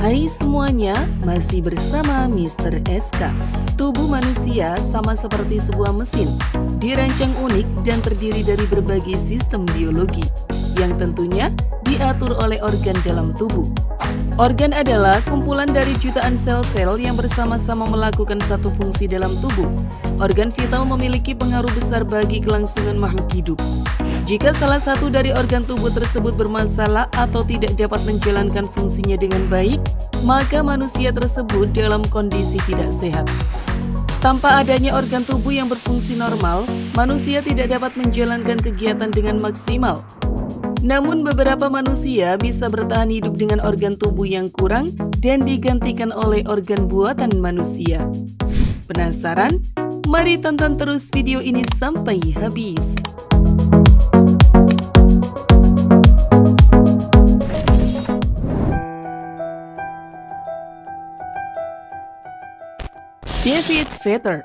Hai semuanya, masih bersama Mr. SK. Tubuh manusia sama seperti sebuah mesin, dirancang unik dan terdiri dari berbagai sistem biologi, yang tentunya diatur oleh organ dalam tubuh. Organ adalah kumpulan dari jutaan sel-sel yang bersama-sama melakukan satu fungsi dalam tubuh. Organ vital memiliki pengaruh besar bagi kelangsungan makhluk hidup. Jika salah satu dari organ tubuh tersebut bermasalah atau tidak dapat menjalankan fungsinya dengan baik, maka manusia tersebut dalam kondisi tidak sehat. Tanpa adanya organ tubuh yang berfungsi normal, manusia tidak dapat menjalankan kegiatan dengan maksimal. Namun beberapa manusia bisa bertahan hidup dengan organ tubuh yang kurang dan digantikan oleh organ buatan manusia. Penasaran? Mari tonton terus video ini sampai habis. David Vetter.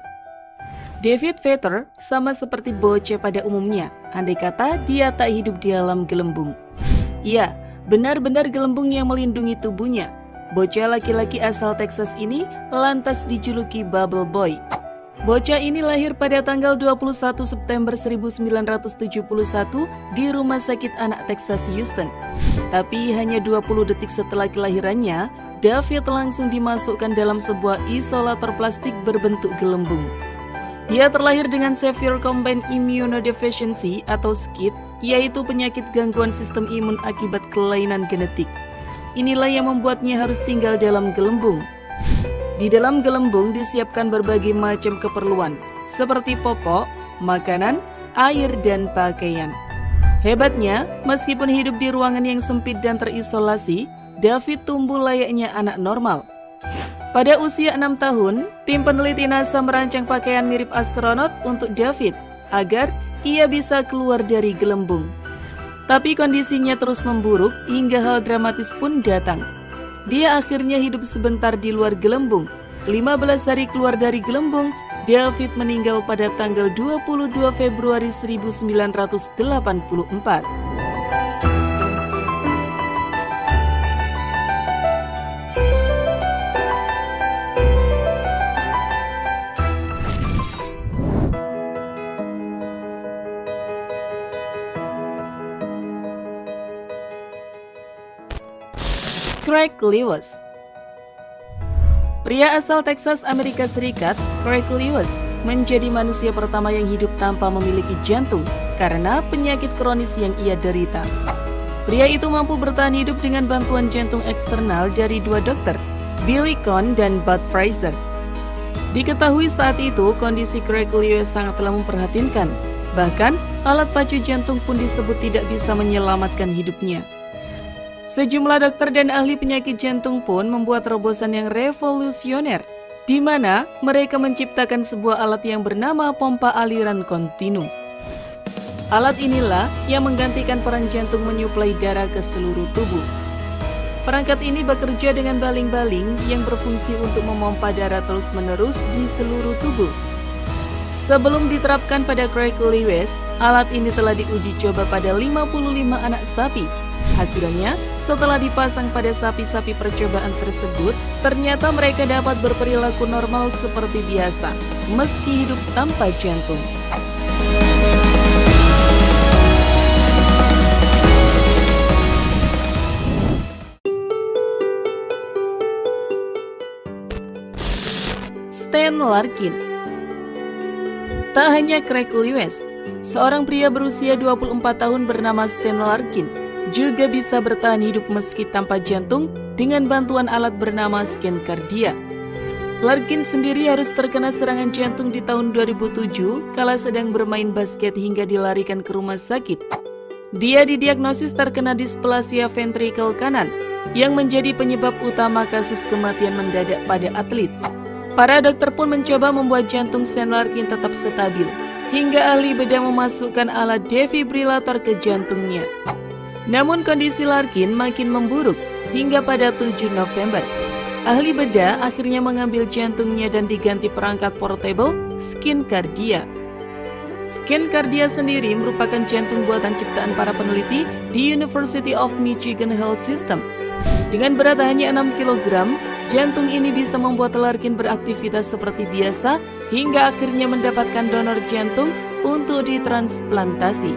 David Vetter sama seperti bocah pada umumnya, andai kata dia tak hidup di alam gelembung. Ya, benar-benar gelembung yang melindungi tubuhnya. Bocah laki-laki asal Texas ini lantas dijuluki Bubble Boy. Bocah ini lahir pada tanggal 21 September 1971 di Rumah Sakit Anak Texas Houston. Tapi hanya 20 detik setelah kelahirannya, David langsung dimasukkan dalam sebuah isolator plastik berbentuk gelembung. Dia terlahir dengan Severe Combined Immunodeficiency atau SCID, yaitu penyakit gangguan sistem imun akibat kelainan genetik. Inilah yang membuatnya harus tinggal dalam gelembung. Di dalam gelembung disiapkan berbagai macam keperluan, seperti popok, makanan, air, dan pakaian. Hebatnya, meskipun hidup di ruangan yang sempit dan terisolasi, David tumbuh layaknya anak normal. Pada usia 6 tahun, tim peneliti NASA merancang pakaian mirip astronot untuk David agar ia bisa keluar dari gelembung. Tapi kondisinya terus memburuk hingga hal dramatis pun datang. Dia akhirnya hidup sebentar di luar gelembung. 15 hari keluar dari gelembung, David meninggal pada tanggal 22 Februari 1984. Craig Lewis. Pria asal Texas, Amerika Serikat, Craig Lewis menjadi manusia pertama yang hidup tanpa memiliki jantung karena penyakit kronis yang ia derita. Pria itu mampu bertahan hidup dengan bantuan jantung eksternal dari dua dokter, Billy Cohn dan Bud Fraser. Diketahui saat itu kondisi Craig Lewis sangatlah memprihatinkan, bahkan alat pacu jantung pun disebut tidak bisa menyelamatkan hidupnya. Sejumlah dokter dan ahli penyakit jantung pun membuat terobosan yang revolusioner, di mana mereka menciptakan sebuah alat yang bernama pompa aliran kontinu. Alat inilah yang menggantikan peran jantung menyuplai darah ke seluruh tubuh. Perangkat ini bekerja dengan baling-baling yang berfungsi untuk memompa darah terus-menerus di seluruh tubuh. Sebelum diterapkan pada Craig Lewis, alat ini telah diuji coba pada 55 anak sapi. Hasilnya, setelah dipasang pada sapi-sapi percobaan tersebut, ternyata mereka dapat berperilaku normal seperti biasa, meski hidup tanpa jantung. Stan Larkin. Tak hanya Craig Lewis, seorang pria berusia 24 tahun bernama Stan Larkin juga bisa bertahan hidup meski tanpa jantung dengan bantuan alat bernama ScanKardia. Larkin sendiri harus terkena serangan jantung di tahun 2007 kala sedang bermain basket hingga dilarikan ke rumah sakit. Dia didiagnosis terkena displasia ventrikel kanan yang menjadi penyebab utama kasus kematian mendadak pada atlet. Para dokter pun mencoba membuat jantung Stan Larkin tetap stabil, hingga ahli bedah memasukkan alat defibrilator ke jantungnya. Namun kondisi Larkin makin memburuk hingga pada 7 November. Ahli bedah akhirnya mengambil jantungnya dan diganti perangkat portable ScanKardia. ScanKardia sendiri merupakan jantung buatan ciptaan para peneliti di University of Michigan Health System. Dengan berat hanya 6 kg, jantung ini bisa membuat Larkin beraktivitas seperti biasa hingga akhirnya mendapatkan donor jantung untuk ditransplantasi.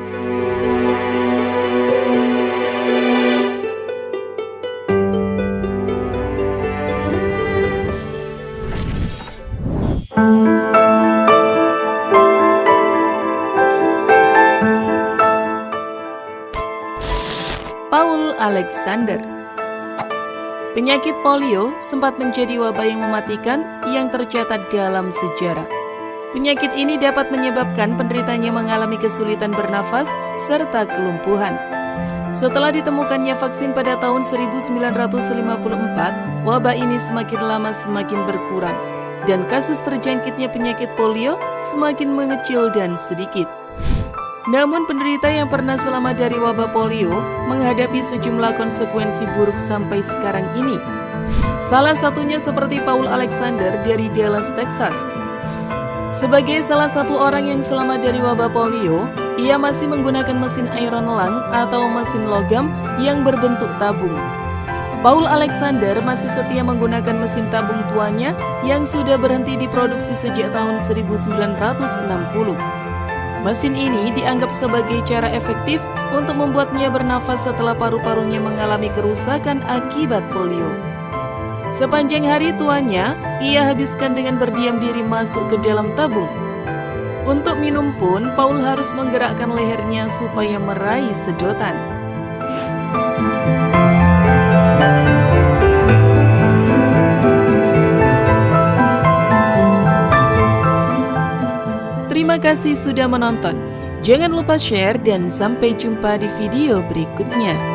Paul Alexander. Penyakit polio sempat menjadi wabah yang mematikan yang tercatat dalam sejarah. Penyakit ini dapat menyebabkan penderitanya mengalami kesulitan bernafas serta kelumpuhan. Setelah ditemukannya vaksin pada tahun 1954, wabah ini semakin lama semakin berkurang, dan kasus terjangkitnya penyakit polio semakin mengecil dan sedikit. Namun penderita yang pernah selamat dari wabah polio menghadapi sejumlah konsekuensi buruk sampai sekarang ini. Salah satunya seperti Paul Alexander dari Dallas, Texas. Sebagai salah satu orang yang selamat dari wabah polio, ia masih menggunakan mesin iron lung atau mesin logam yang berbentuk tabung. Paul Alexander masih setia menggunakan mesin tabung tuanya yang sudah berhenti diproduksi sejak tahun 1960. Mesin ini dianggap sebagai cara efektif untuk membuatnya bernafas setelah paru-parunya mengalami kerusakan akibat polio. Sepanjang hari tuanya, ia habiskan dengan berdiam diri masuk ke dalam tabung. Untuk minum pun, Paul harus menggerakkan lehernya supaya meraih sedotan. Terima kasih sudah menonton. Jangan lupa share dan sampai jumpa di video berikutnya.